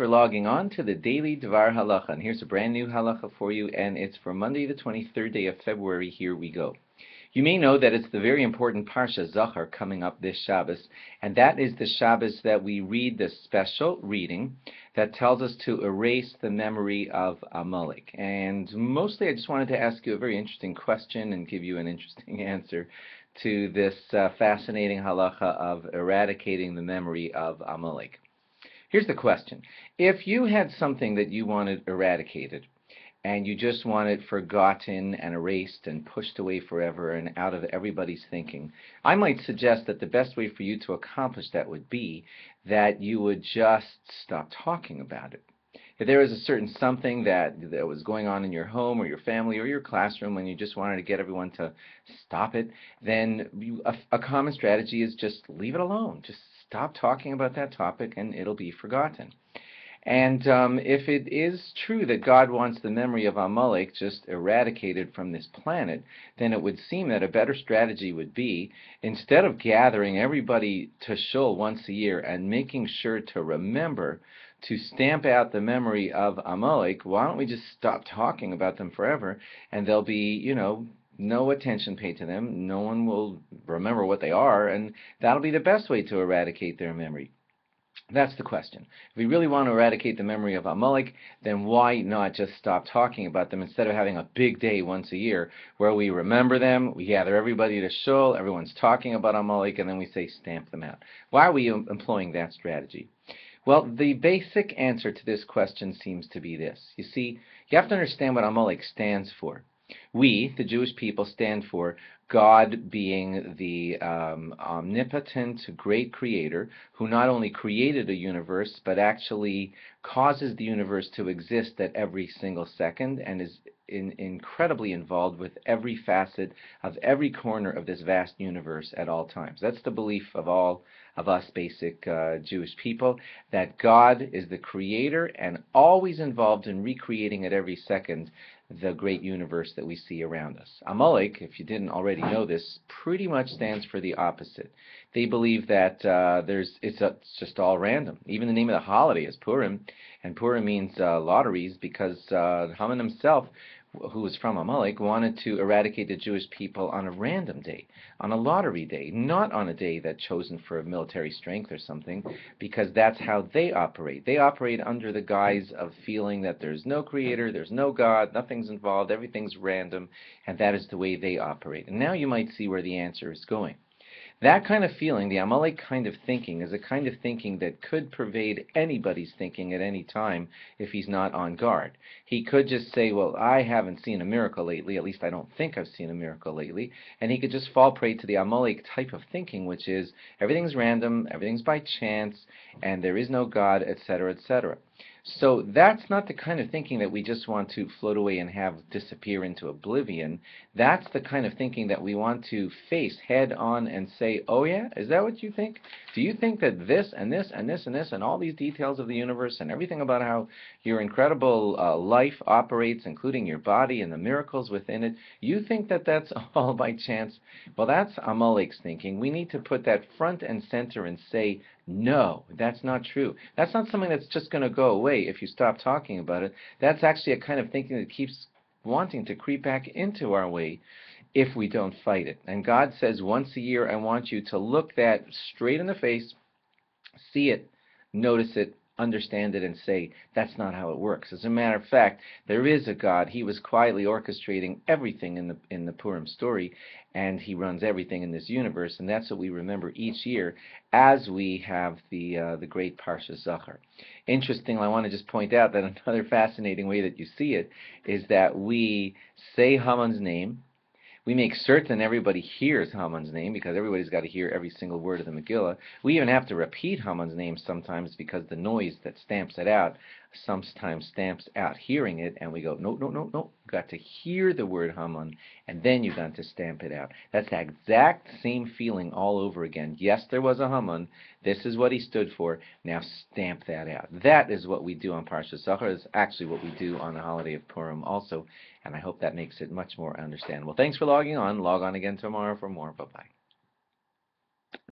For logging on to the daily DVAR halacha. And here's a brand new halacha for you, and it's for Monday, the 23rd day of February. Here we go. You may know that it's the very important Parsha Zachar coming up this Shabbos, and that is the Shabbos that we read the special reading that tells us to erase the memory of Amalek. And mostly I just wanted to ask you a very interesting question and give you an interesting answer to this fascinating halacha of eradicating the memory of Amalek. Here's the question. If you had something that you wanted eradicated, and you just want it forgotten and erased and pushed away forever and out of everybody's thinking, I might suggest that the best way for you to accomplish that would be that you would just stop talking about it. If there was a certain something that was going on in your home or your family or your classroom and you just wanted to get everyone to stop it, then a common strategy is just leave it alone. Just stop talking about that topic and it'll be forgotten. And if it is true that God wants the memory of Amalek just eradicated from this planet, then it would seem that a better strategy would be, instead of gathering everybody to shul once a year and making sure to remember to stamp out the memory of Amalek, why don't we just stop talking about them forever, and there'll be, no attention paid to them, no one will remember what they are, and that'll be the best way to eradicate their memory. That's the question. If we really want to eradicate the memory of Amalek, then why not just stop talking about them instead of having a big day once a year where we remember them, we gather everybody to shul, everyone's talking about Amalek, and then we say stamp them out. Why are we employing that strategy? Well, the basic answer to this question seems to be this. You see, you have to understand what Amalek stands for. We, the Jewish people, stand for God being the omnipotent, great creator who not only created a universe but actually causes the universe to exist at every single second and is incredibly involved with every facet of every corner of this vast universe at all times. That's the belief of all of us basic Jewish people, that God is the creator and always involved in recreating at every second the great universe that we see around us. Amalek, if you didn't already know this, pretty much stands for the opposite. They believe that it's just all random. Even the name of the holiday is Purim, and Purim means lotteries, because Haman himself, who was from Amalek, wanted to eradicate the Jewish people on a random day, on a lottery day, not on a day that's chosen for military strength or something, because that's how they operate. They operate under the guise of feeling that there's no creator, there's no God, nothing's involved, everything's random, and that is the way they operate. And now you might see where the answer is going. That kind of feeling, the Amalek kind of thinking, is a kind of thinking that could pervade anybody's thinking at any time if he's not on guard. He could just say, well, I haven't seen a miracle lately, at least I don't think I've seen a miracle lately, and he could just fall prey to the Amalek type of thinking, which is everything's random, everything's by chance, and there is no God, etc., etc. So that's not the kind of thinking that we just want to float away and have disappear into oblivion. That's the kind of thinking that we want to face head on and say, oh yeah, is that what you think? Do you think that this and this and this and this and all these details of the universe and everything about how your incredible life operates, including your body and the miracles within it, you think that that's all by chance? Well, that's Amalek's thinking. We need to put that front and center and say, no, that's not true. That's not something that's just going to go away if you stop talking about it. That's actually a kind of thinking that keeps wanting to creep back into our way if we don't fight it. And God says, once a year, I want you to look that straight in the face, see it, notice it, understand it, and say, that's not how it works. As a matter of fact, there is a God. He was quietly orchestrating everything in the Purim story, and he runs everything in this universe, and that's what we remember each year as we have the great Parsha Zachar. Interestingly, I want to just point out that another fascinating way that you see it is that we say Haman's name. We make certain everybody hears Haman's name, because everybody's got to hear every single word of the Megillah. We even have to repeat Haman's name sometimes, because the noise that stamps it out sometimes stamps out hearing it, and we go, no, no, no, no. You've got to hear the word Haman, and then you've got to stamp it out. That's the exact same feeling all over again. Yes, there was a Haman. This is what he stood for. Now stamp that out. That is what we do on Parshas Zachar. It's actually what we do on the holiday of Purim also, and I hope that makes it much more understandable. Thanks for logging on. Log on again tomorrow for more. Bye-bye.